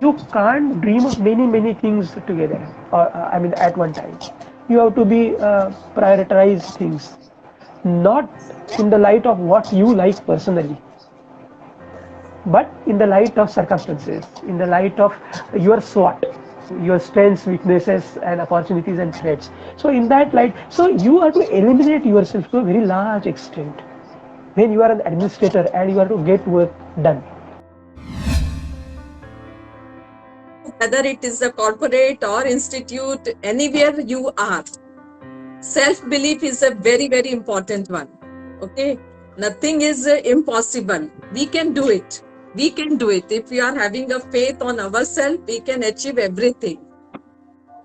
You can't dream of many things together, or at one time. You have to be prioritize things, not in the light of what you like personally, but in the light of circumstances, in the light of your SWOT, your strengths, weaknesses, and opportunities and threats. So in that light, so you are to eliminate yourself to a very large extent when you are an administrator and you are to get work done. Whether it is a corporate or institute, anywhere you are, self-belief is a very important one. Okay, nothing is impossible. We can do it. We can do it. If we are having a faith on ourselves, we can achieve everything.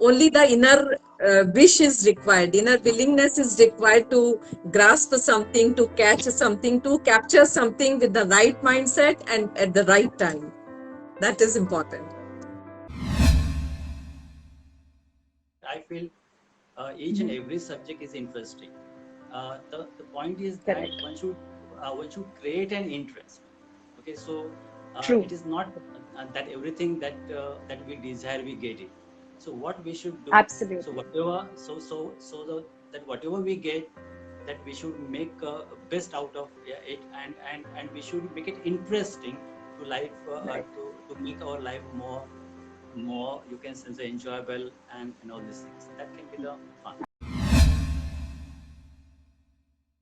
Only the inner wish is required, inner willingness is required to grasp something, to catch something, to capture something with the right mindset and at the right time. That is important. I feel each and every subject is interesting. The point is that one should create an interest. Okay, so it is not that everything that we desire we get it. So what we should do? Absolutely. So whatever, that whatever we get, that we should make best out of it, and we should make it interesting to life, to make our life more you can say enjoyable, and all these things that can be the fun.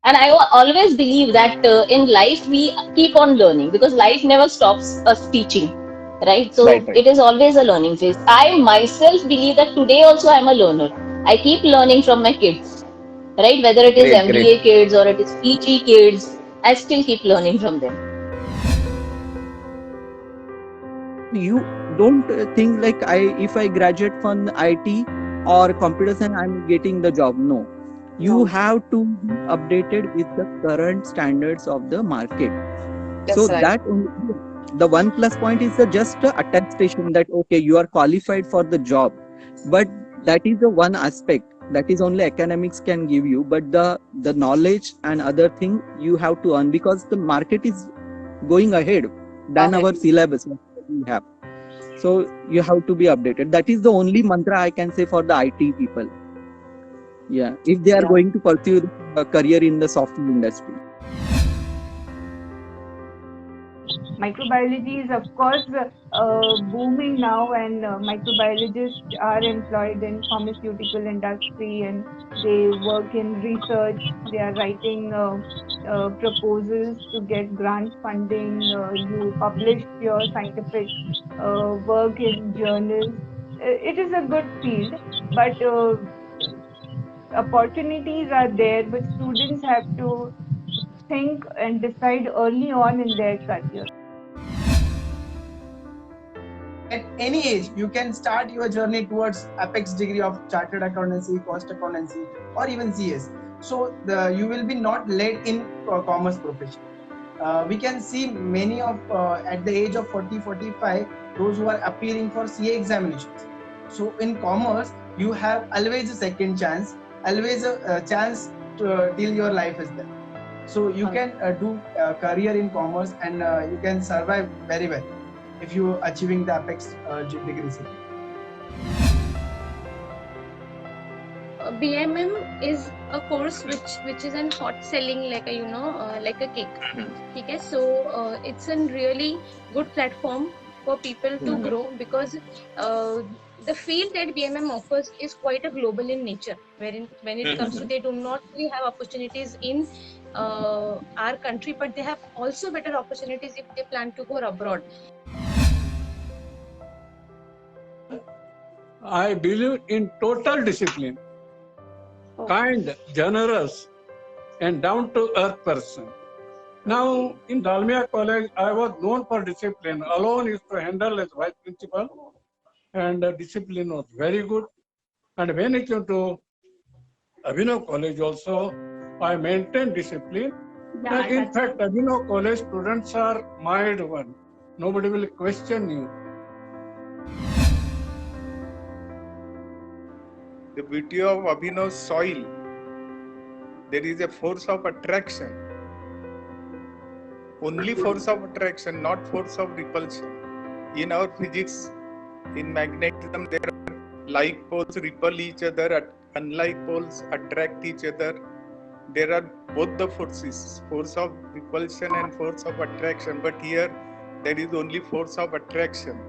And I always believe that in life we keep on learning, because life never stops us teaching, right? So Right. it is always a learning phase. I myself believe that today also I'm a learner. I keep learning from my kids, right? Whether it is Great. MBA kids or it is PG kids, I still keep learning from them. You don't think like if I graduate from IT or computer science, I'm getting the job. No. You have to be updated with the current standards of the market. So that only, the one plus point is just a attestation that okay, you are qualified for the job. But that is the one aspect that is only academics can give you. But the knowledge and other thing you have to earn, because the market is going ahead than our syllabus we have. So you have to be updated. That is the only mantra I can say for the IT people. Yeah, if they are going to pursue a career in the software industry. Microbiology is, of course, booming now, and microbiologists are employed in pharmaceutical industry, and they work in research. They are writing proposals to get grant funding. You publish your scientific work in journals. It is a good field, but opportunities are there, but students have to think and decide early on in their career. At any age, you can start your journey towards apex degree of chartered accountancy, cost accountancy, or even CS. So you will be not led in commerce profession. We can see many of at the age of 40-45, those who are appearing for CA examinations. So in commerce, you have always a second chance, always a chance to, till your life is there. So you can do a career in commerce, and you can survive very well if you achieving the apex degree. BMM is a course which is an hot selling, like a like a cake. Okay, so it's a really good platform for people to grow, because the field that BMM offers is quite a global in nature, wherein when it comes to, they do not really have opportunities in our country, but they have also better opportunities if they plan to go abroad. I believe in total discipline, kind, generous, and down-to-earth person. Now, in Dalmia College, I was known for discipline. Alone used to handle as vice principal, and discipline was very good. And when it came to Abhinav College also, I maintained discipline. And in fact, Abhinav College students are mild one. Nobody will question you. The beauty of Abhinav's soil, there is a force of attraction. Only force of attraction, not force of repulsion. In our physics, In magnetism, there are like poles repel each other, unlike poles attract each other. There are both the forces, force of repulsion and force of attraction. But here, there is only force of attraction.